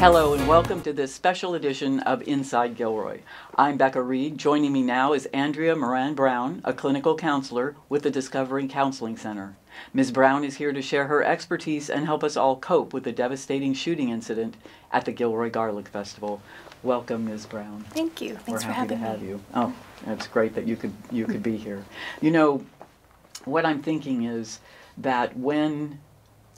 Hello and welcome to this special edition of Inside Gilroy. I'm Becca Reed. Joining me now is Andrea Moran Brown, a clinical counselor with the Discovery Counseling Center. Ms. Brown is here to share her expertise and help us all cope with the devastating shooting incident at the Gilroy Garlic Festival. Welcome, Ms. Brown. Thank you. Thanks for having me. We're happy to have you. Oh, it's great that you could be here. You know, what I'm thinking is that when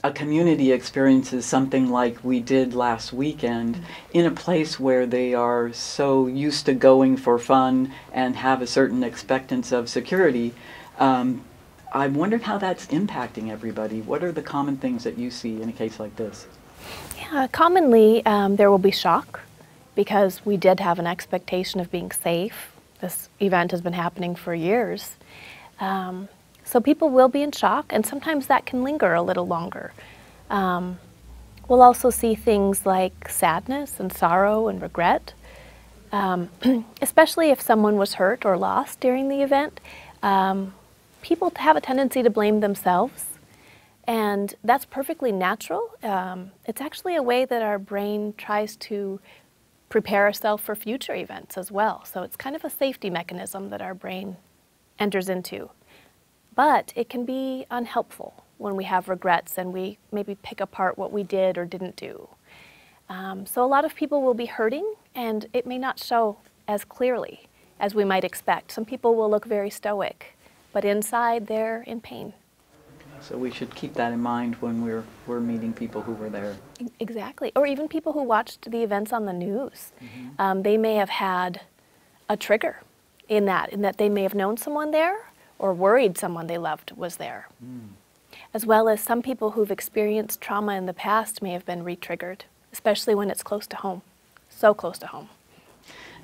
a community experiences something like we did last weekend in a place where they are so used to going for fun and have a certain expectance of security, I wondered how that's impacting everybody. What are the common things that you see in a case like this? Yeah, commonly there will be shock because we did have an expectation of being safe. This event has been happening for years. So people will be in shock, and sometimes that can linger a little longer. We'll also see things like sadness and sorrow and regret, especially if someone was hurt or lost during the event. People have a tendency to blame themselves, and that's perfectly natural. It's actually a way that our brain tries to prepare ourselves for future events as well. So it's kind of a safety mechanism that our brain enters into. But it can be unhelpful when we have regrets and we maybe pick apart what we did or didn't do. So a lot of people will be hurting, and it may not show as clearly as we might expect. Some people will look very stoic, but inside they're in pain. So we should keep that in mind when we're meeting people who were there. Exactly, or even people who watched the events on the news. They may have had a trigger in that they may have known someone there, or worried someone they loved was there. As well as some people who've experienced trauma in the past may have been re-triggered, especially when it's close to home, so close to home.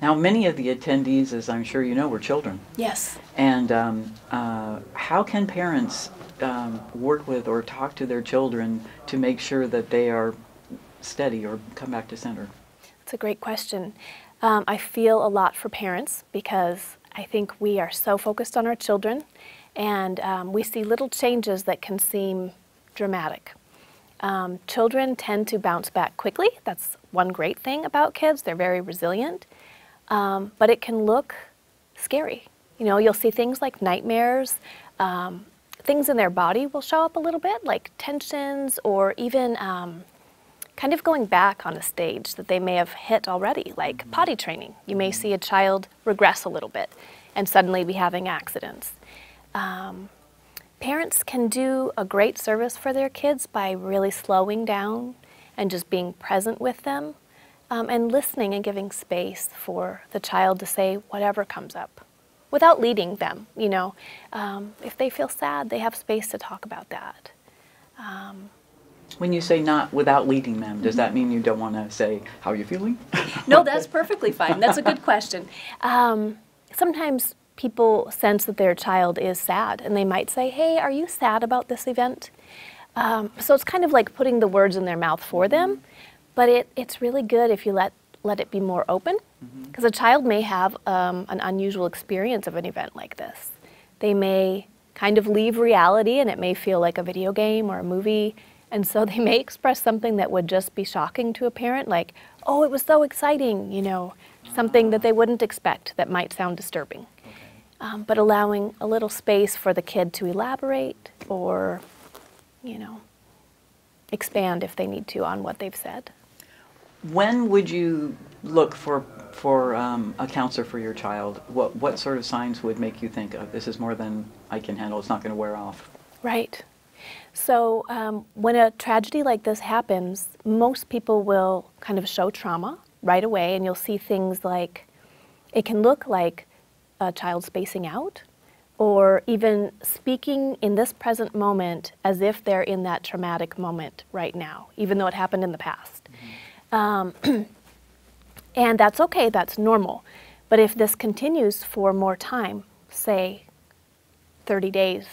Now, many of the attendees, as I'm sure you know, were children. Yes. And how can parents work with or talk to their children to make sure that they are steady or come back to center? That's a great question. I feel a lot for parents because I think we are so focused on our children, and we see little changes that can seem dramatic. Children tend to bounce back quickly. That's one great thing about kids. They're very resilient, but it can look scary. You know, you'll see things like nightmares. Things in their body will show up a little bit, like tensions, or even kind of going back on a stage that they may have hit already, like potty training. You may see a child regress a little bit and suddenly be having accidents. Parents can do a great service for their kids by really slowing down and just being present with them and listening and giving space for the child to say whatever comes up without leading them. You know, if they feel sad, they have space to talk about that. When you say not without leading them, does that mean you don't want to say, how are you feeling? No, that's perfectly fine. That's a good question. Sometimes people sense that their child is sad, and they might say, hey, are you sad about this event? So it's kind of like putting the words in their mouth for them, but it's really good if you let it be more open, because a child may have an unusual experience of an event like this. They may kind of leave reality, and it may feel like a video game or a movie. And so they may express something that would just be shocking to a parent, like, oh, it was so exciting, you know, something that they wouldn't expect that might sound disturbing. Okay. But allowing a little space for the kid to elaborate or, you know, expand if they need to on what they've said. When would you look for a counselor for your child? What sort of signs would make you think, oh, this is more than I can handle, it's not going to wear off? Right. So when a tragedy like this happens, most people will kind of show trauma right away, and you'll see things like, it can look like a child spacing out, or even speaking in this present moment as if they're in that traumatic moment right now, even though it happened in the past. And that's okay, that's normal. But if this continues for more time, say 30 days,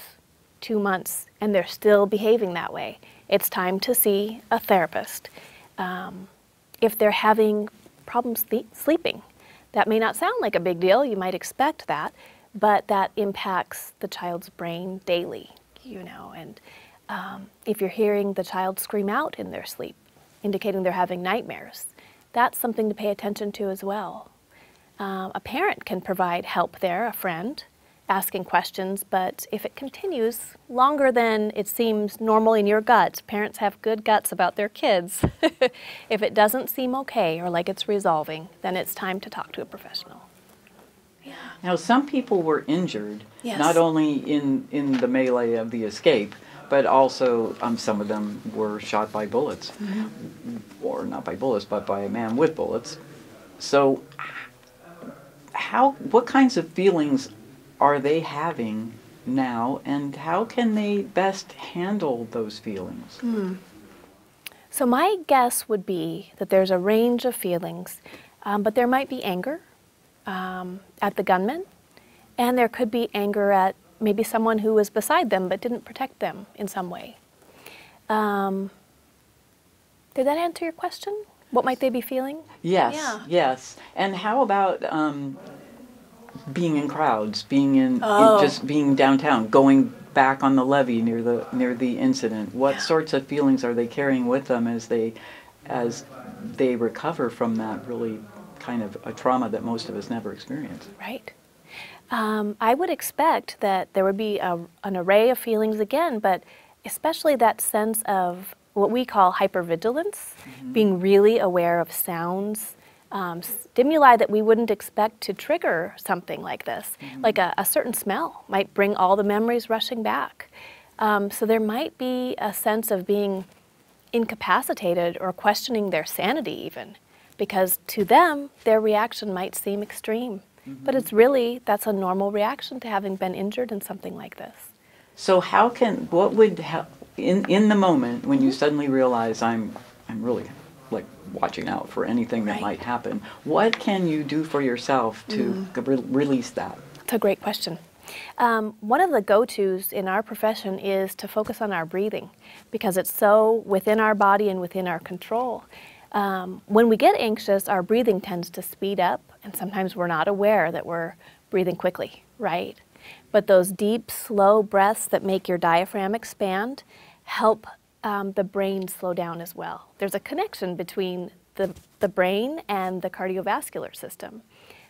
2 months, and they're still behaving that way, it's time to see a therapist. If they're having problems sleeping, that may not sound like a big deal, you might expect that, but that impacts the child's brain daily, you know, and if you're hearing the child scream out in their sleep, indicating they're having nightmares, that's something to pay attention to as well. A parent can provide help there, a friend, asking questions, but if it continues longer than it seems normal in your gut, parents have good guts about their kids. If it doesn't seem okay or like it's resolving, then it's time to talk to a professional. Yeah. Now, some people were injured, Yes. not only in the melee of the escape, but also some of them were shot by bullets, or not by bullets, but by a man with bullets. So, what kinds of feelings are they having now, and how can they best handle those feelings? So my guess would be that there's a range of feelings, but there might be anger at the gunman, and there could be anger at maybe someone who was beside them but didn't protect them in some way. Did that answer your question? What might they be feeling? Yes, Yeah. yes. And how about being in crowds, being just being downtown, going back on the levee near the incident? What sorts of feelings are they carrying with them as they recover from that really kind of a trauma that most of us never experience? Right. I would expect that there would be an array of feelings again, but especially that sense of what we call hypervigilance, being really aware of sounds, stimuli that we wouldn't expect to trigger something like this. Like a certain smell might bring all the memories rushing back. So there might be a sense of being incapacitated or questioning their sanity even, because to them, their reaction might seem extreme. But it's really, that's a normal reaction to having been injured in something like this. So what would help, in the moment when you suddenly realize I'm really like watching out for anything that might happen, what can you do for yourself to release that? That's a great question. One of the go-tos in our profession is to focus on our breathing, because it's so within our body and within our control. When we get anxious, our breathing tends to speed up, and sometimes we're not aware that we're breathing quickly, right? But those deep, slow breaths that make your diaphragm expand help the brain slow down as well. There's a connection between the brain and the cardiovascular system.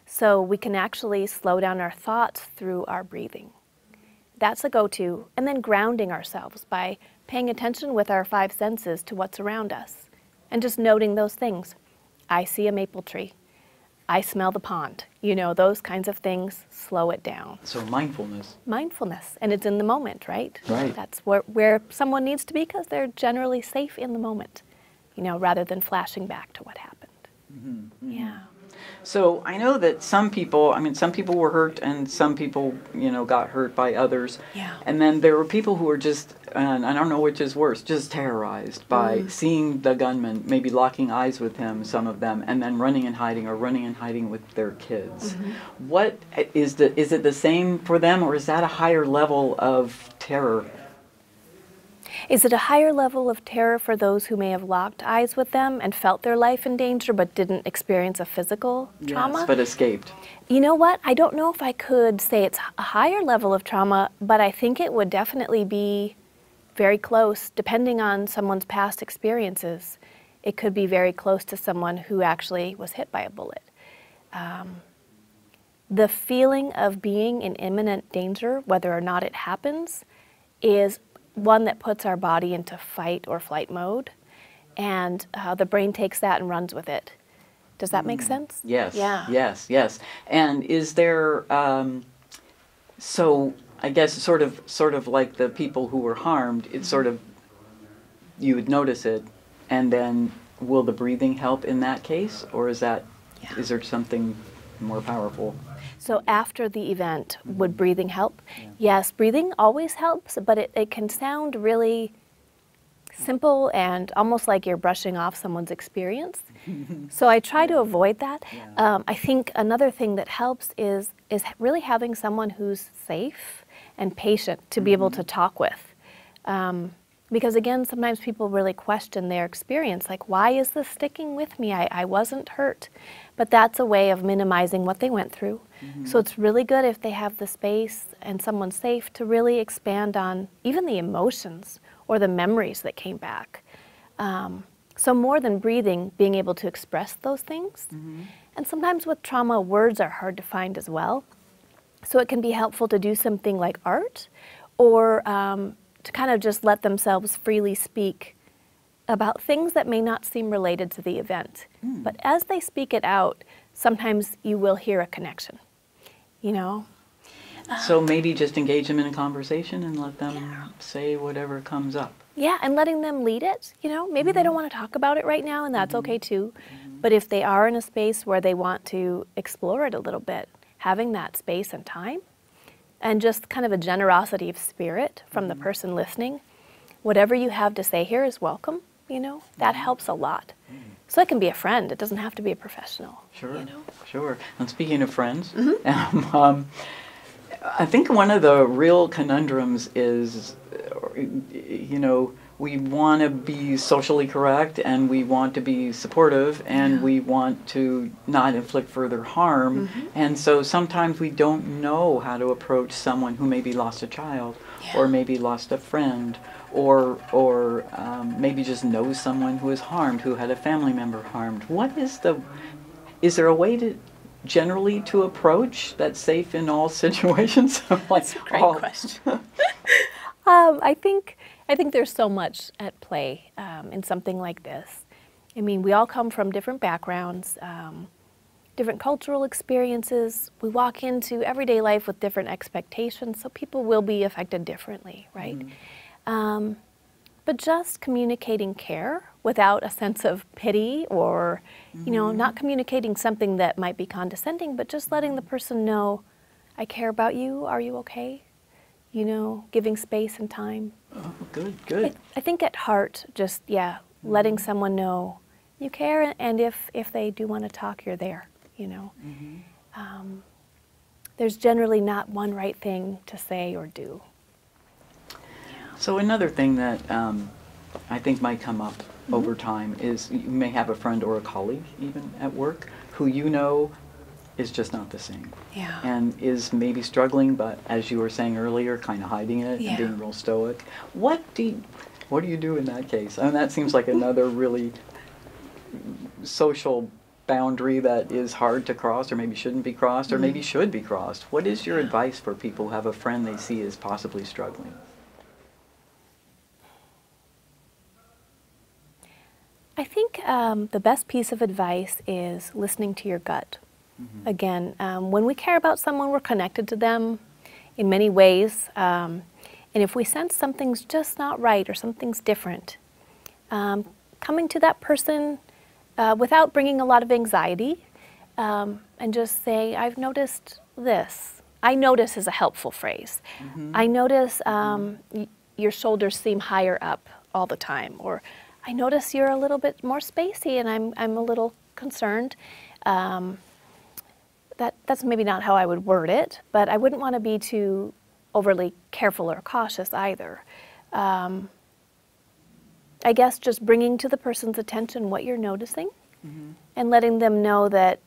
So we can actually slow down our thoughts through our breathing. That's a go-to. And then grounding ourselves by paying attention with our 5 senses to what's around us and just noting those things. I see a maple tree. I smell the pond. You know, those kinds of things slow it down. So mindfulness. Mindfulness, and it's in the moment, right? Right. That's where someone needs to be, because they're generally safe in the moment, you know, rather than flashing back to what happened. Yeah. So I know that some people were hurt and some people, got hurt by others. Yeah. And then there were people who were just, and I don't know which is worse, just terrorized by seeing the gunman, maybe locking eyes with him, some of them, and then running and hiding with their kids. What is it the same for them, or is that a higher level of terror? Is it a higher level of terror for those who may have locked eyes with them and felt their life in danger but didn't experience a physical trauma? Yes, but escaped. You know what? I don't know if I could say it's a higher level of trauma, but I think it would definitely be very close, depending on someone's past experiences. It could be very close to someone who actually was hit by a bullet. The feeling of being in imminent danger, whether or not it happens, is one that puts our body into fight or flight mode, and the brain takes that and runs with it. Does that make sense? Yes. Yeah. Yes. And is there so I guess sort of like the people who were harmed, it's sort of, you would notice it, and then will the breathing help in that case, or is there something more powerful? So after the event, would breathing help? Yeah. Yes, breathing always helps, but it can sound really simple and almost like you're brushing off someone's experience. So I try to avoid that. Yeah. I think another thing that helps is really having someone who's safe and patient to be able to talk with. Because again, sometimes people really question their experience, like, why is this sticking with me? I wasn't hurt. But that's a way of minimizing what they went through. So it's really good if they have the space and someone safe to really expand on even the emotions or the memories that came back. So more than breathing, being able to express those things. And sometimes with trauma, words are hard to find as well. So it can be helpful to do something like art, or to kind of just let themselves freely speak about things that may not seem related to the event. But as they speak it out, sometimes you will hear a connection, you know? So maybe just engage them in a conversation and let them say whatever comes up. Yeah, and letting them lead it, you know? Maybe they don't want to talk about it right now, and that's okay too. But if they are in a space where they want to explore it a little bit, having that space and time, and just kind of a generosity of spirit from the person listening, whatever you have to say here is welcome, you know? That helps a lot. So it can be a friend. It doesn't have to be a professional. Sure, you know? sure. And speaking of friends, I think one of the real conundrums is, you know, we want to be socially correct, and we want to be supportive, and we want to not inflict further harm. And so sometimes we don't know how to approach someone who maybe lost a child, or maybe lost a friend, or maybe just knows someone who is harmed, who had a family member harmed. Is there a way to generally to approach that's safe in all situations? That's a great question. I think there's so much at play in something like this. I mean, we all come from different backgrounds, different cultural experiences. We walk into everyday life with different expectations, so people will be affected differently, right? But just communicating care without a sense of pity, or, you know, not communicating something that might be condescending, but just letting the person know, I care about you, are you okay? You know, giving space and time. Oh, good, good. I think at heart, just, letting someone know you care, and if they do want to talk, you're there, you know. There's generally not one right thing to say or do. So another thing that I think might come up over time is you may have a friend or a colleague even at work who you know is just not the same. Yeah. And is maybe struggling, but as you were saying earlier, kind of hiding it and being real stoic. What do you do in that case? I mean, that seems like another really social boundary that is hard to cross, or maybe shouldn't be crossed, or maybe should be crossed. What is your advice for people who have a friend they see as possibly struggling? I think the best piece of advice is listening to your gut. Again, when we care about someone, we're connected to them in many ways. And if we sense something's just not right or something's different, coming to that person without bringing a lot of anxiety, and just say, I've noticed this. I notice is a helpful phrase. I notice your shoulders seem higher up all the time, or I notice you're a little bit more spacey, and I'm a little concerned. That's maybe not how I would word it, but I wouldn't want to be too overly careful or cautious either. I guess just bringing to the person's attention what you're noticing, and letting them know that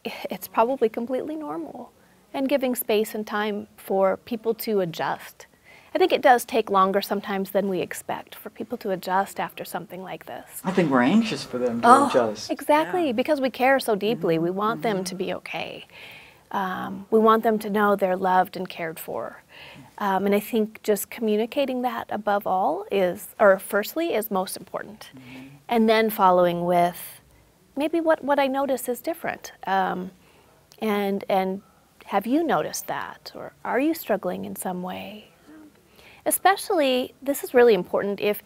it's probably completely normal, and giving space and time for people to adjust. I think it does take longer sometimes than we expect for people to adjust after something like this. I think we're anxious for them to adjust. Exactly, because we care so deeply. We want them to be okay. We want them to know they're loved and cared for. And I think just communicating that above all firstly is most important. And then following with, maybe what I notice is different. And have you noticed that? Or are you struggling in some way? Especially, this is really important if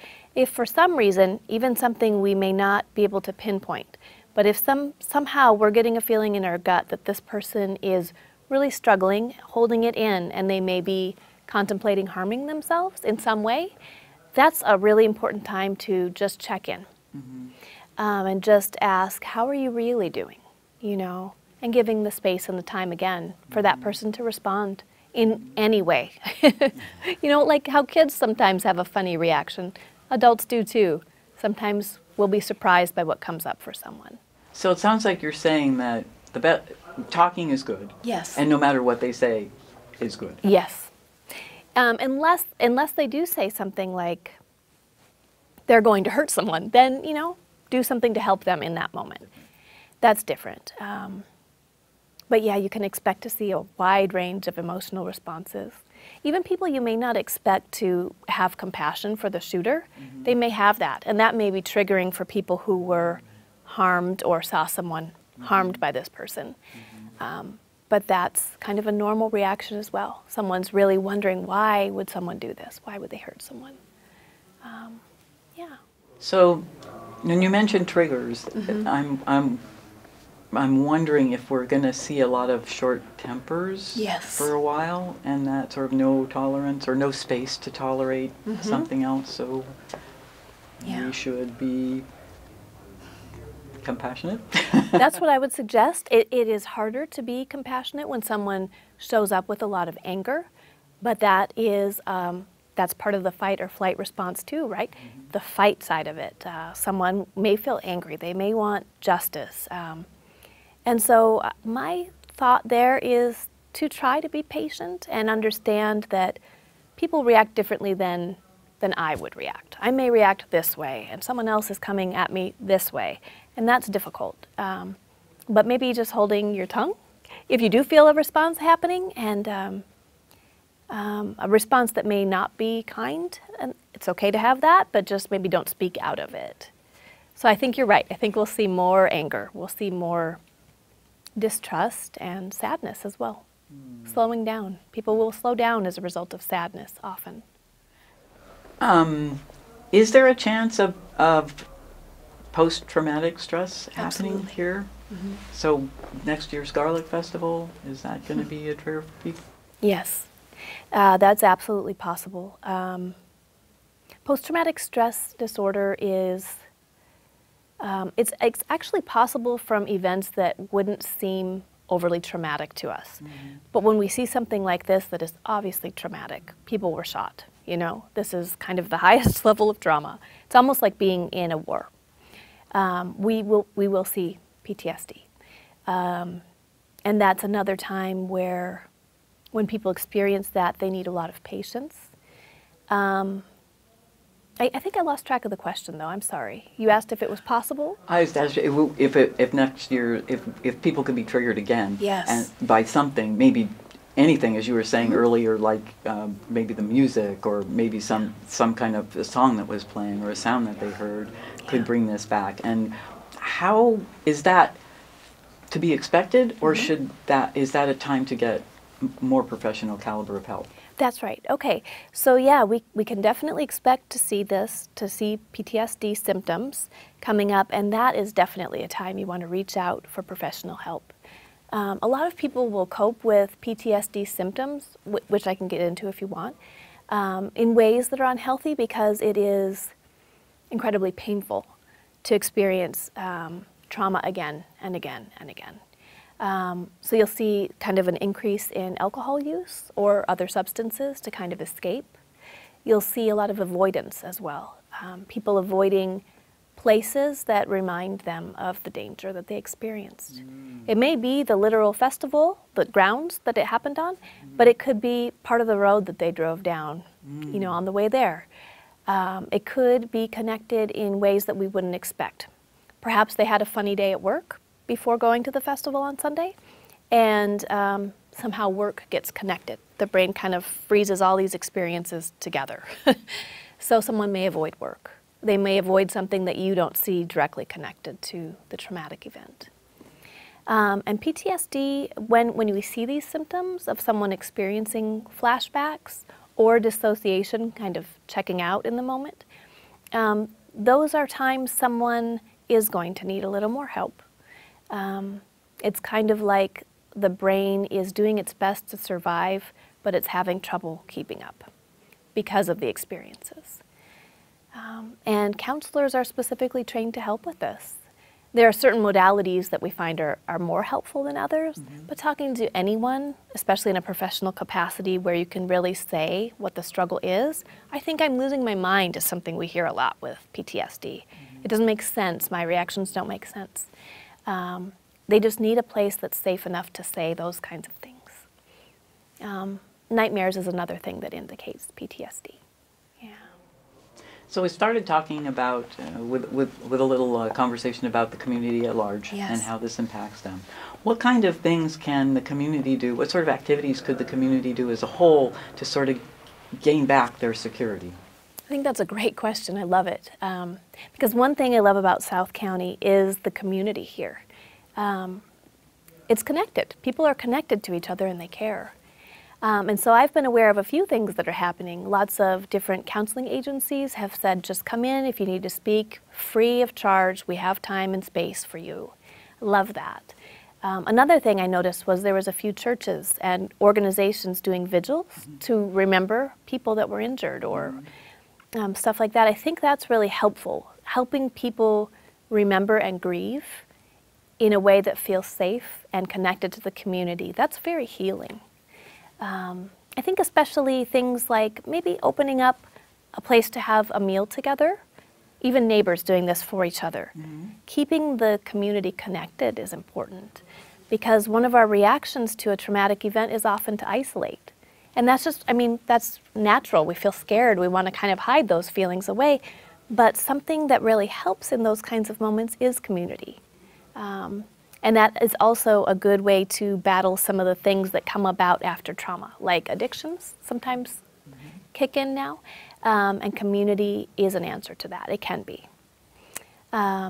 for some reason, even something we may not be able to pinpoint, but if somehow we're getting a feeling in our gut that this person is really struggling, holding it in, and they may be contemplating harming themselves in some way, that's a really important time to just check in. And just ask, how are you really doing? You know, and giving the space and the time again for that person to respond in any way. You know, like how kids sometimes have a funny reaction. Adults do too. Sometimes we'll be surprised by what comes up for someone. So it sounds like you're saying that talking is good. Yes. And no matter what they say is good. Yes. Unless they do say something like they're going to hurt someone, then, you know, do something to help them in that moment. That's different. But yeah, you can expect to see a wide range of emotional responses. Even people you may not expect to have compassion for the shooter, they may have that. And that may be triggering for people who were harmed or saw someone harmed by this person. But that's kind of a normal reaction as well. Someone's really wondering, why would someone do this? Why would they hurt someone? Yeah. So, when you mentioned triggers, I'm wondering if we're going to see a lot of short tempers for a while, and that sort of no tolerance or no space to tolerate something else. So we should be compassionate. That's what I would suggest. It is harder to be compassionate when someone shows up with a lot of anger, but that is that's part of the fight or flight response too, right? The fight side of it. Someone may feel angry. They may want justice. And so my thought there is to try to be patient and understand that people react differently than I would react. I may react this way, and someone else is coming at me this way, and that's difficult. But maybe just holding your tongue, if you do feel a response happening, and a response that may not be kind, and it's okay to have that, but just maybe don't speak out of it. So I think you're right. I think we'll see more anger. We'll see more distrust and sadness as well. Slowing down. People will slow down as a result of sadness often. Is there a chance of post-traumatic stress happening here? So next year's Garlic Festival, is that going to be a trigger for people? Yes, that's absolutely possible. Post-traumatic stress disorder is it's actually possible from events that wouldn't seem overly traumatic to us. But when we see something like this that is obviously traumatic, people were shot, you know, this is kind of the highest level of trauma. It's almost like being in a war. We will see PTSD. And that's another time where when people experience that, they need a lot of patience. I think I lost track of the question, though. I'm sorry. You asked if it was possible? I was asking if next year, if people could be triggered again, and by something, maybe anything, as you were saying earlier, like maybe the music, or maybe some kind of a song that was playing, or a sound that they heard, could bring this back. And how is that to be expected, or is that a time to get more professional caliber of help? That's right. Okay. So yeah, we can definitely expect to see PTSD symptoms coming up, and that is definitely a time you want to reach out for professional help. A lot of people will cope with PTSD symptoms, which I can get into if you want, in ways that are unhealthy because it is incredibly painful to experience trauma again and again and again. So you'll see kind of an increase in alcohol use or other substances to kind of escape. You'll see a lot of avoidance as well. People avoiding places that remind them of the danger that they experienced. It may be the literal festival, the grounds that it happened on, but it could be part of the road that they drove down, you know, on the way there. It could be connected in ways that we wouldn't expect. Perhaps they had a funny day at work before going to the festival on Sunday, and somehow work gets connected. The brain kind of freezes all these experiences together. So someone may avoid work. They may avoid something that you don't see directly connected to the traumatic event. And PTSD, when we see these symptoms of someone experiencing flashbacks or dissociation, kind of checking out in the moment, those are times someone is going to need a little more help. It's kind of like the brain is doing its best to survive, but it's having trouble keeping up because of the experiences. And counselors are specifically trained to help with this. There are certain modalities that we find are more helpful than others, but talking to anyone, especially in a professional capacity where you can really say what the struggle is, I think I'm losing my mind is something we hear a lot with PTSD. It doesn't make sense. My reactions don't make sense. They just need a place that's safe enough to say those kinds of things. Nightmares is another thing that indicates PTSD. Yeah. So we started talking about, with a little conversation about the community at large Yes. and how this impacts them. What kind of things can the community do? What sort of activities could the community do as a whole to sort of gain back their security? I think that's a great question. I love it. Because one thing I love about South County is the community here. It's connected. People are connected to each other and they care. And so I've been aware of a few things that are happening. Lots of different counseling agencies have said, just come in if you need to speak, free of charge. We have time and space for you. Love that. Another thing I noticed was there was a few churches and organizations doing vigils to remember people that were injured or stuff like that. I think that's really helpful, helping people remember and grieve in a way that feels safe and connected to the community. That's very healing. I think especially things like maybe opening up a place to have a meal together, even neighbors doing this for each other. Keeping the community connected is important because one of our reactions to a traumatic event is often to isolate. And that's just, I mean, that's natural. We feel scared. We want to kind of hide those feelings away. But something that really helps in those kinds of moments is community. And that is also a good way to battle some of the things that come about after trauma, like addictions sometimes kick in now. And community is an answer to that. It can be. Are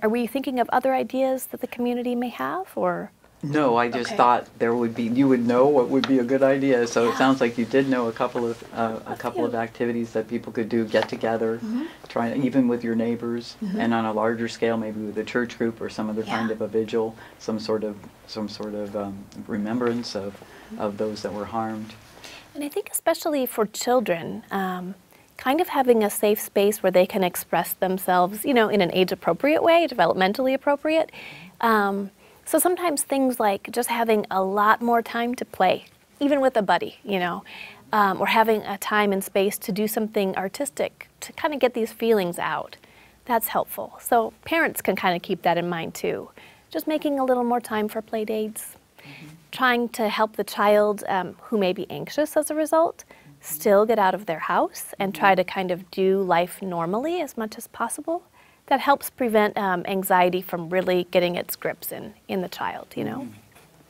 we thinking of other ideas that the community may have, or? No, I just Okay. thought there would be, you would know what would be a good idea. So it sounds like you did know a couple of activities that people could do, get together, try even with your neighbors, and on a larger scale, maybe with a church group or some other kind of a vigil, some sort of remembrance of those that were harmed. And I think especially for children, kind of having a safe space where they can express themselves, you know, in an age-appropriate way, developmentally appropriate. So sometimes things like just having a lot more time to play, even with a buddy, you know, or having a time and space to do something artistic to kind of get these feelings out. That's helpful. So parents can kind of keep that in mind too. Just making a little more time for play dates, trying to help the child who may be anxious as a result still get out of their house and try to kind of do life normally as much as possible. That helps prevent anxiety from really getting its grips in the child, you know?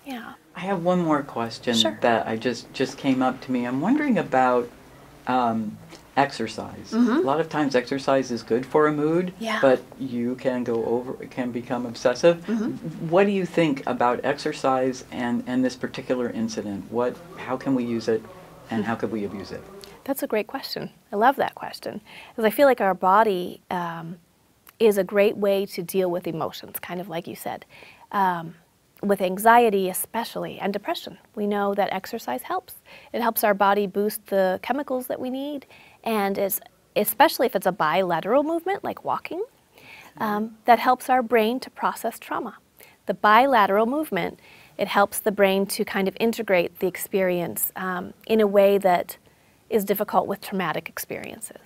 Yeah. I have one more question Sure. that I just came up to me. I'm wondering about exercise. A lot of times exercise is good for a mood, Yeah. but you can it can become obsessive. What do you think about exercise and this particular incident? How can we use it and how could we abuse it? That's a great question. I love that question. Because I feel like our body is a great way to deal with emotions, kind of like you said. With anxiety especially, and depression. We know that exercise helps. It helps our body boost the chemicals that we need, and especially if it's a bilateral movement, like walking, that helps our brain to process trauma. The bilateral movement, it helps the brain to kind of integrate the experience in a way that is difficult with traumatic experiences.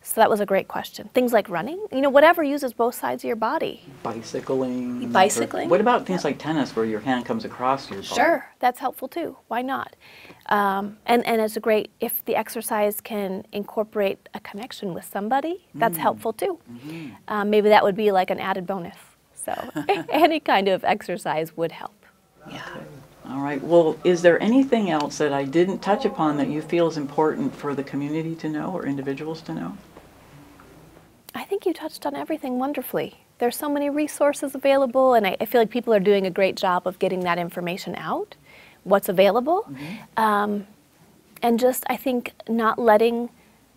So that was a great question. Things like running, you know, whatever uses both sides of your body. Bicycling. Bicycling. What about things like tennis where your hand comes across your body? Sure, that's helpful too. Why not? And it's a great, if the exercise can incorporate a connection with somebody, that's helpful too. Maybe that would be like an added bonus. So any kind of exercise would help. Yeah. Okay. All right. Well, is there anything else that I didn't touch upon that you feel is important for the community to know or individuals to know? I think you touched on everything wonderfully. There's so many resources available, and I feel like people are doing a great job of getting that information out, what's available. And just, I think, not letting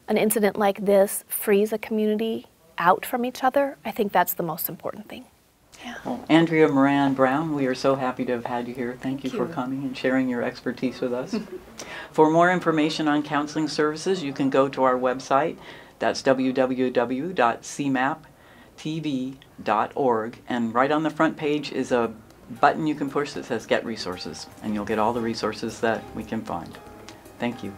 an incident like this freeze a community out from each other, I think that's the most important thing. Yeah. Well, Andrea Moran Brown, we are so happy to have had you here. Thank you for coming and sharing your expertise with us. For more information on counseling services, you can go to our website. That's www.cmaptv.org. And right on the front page is a button you can push that says Get Resources. And you'll get all the resources that we can find. Thank you.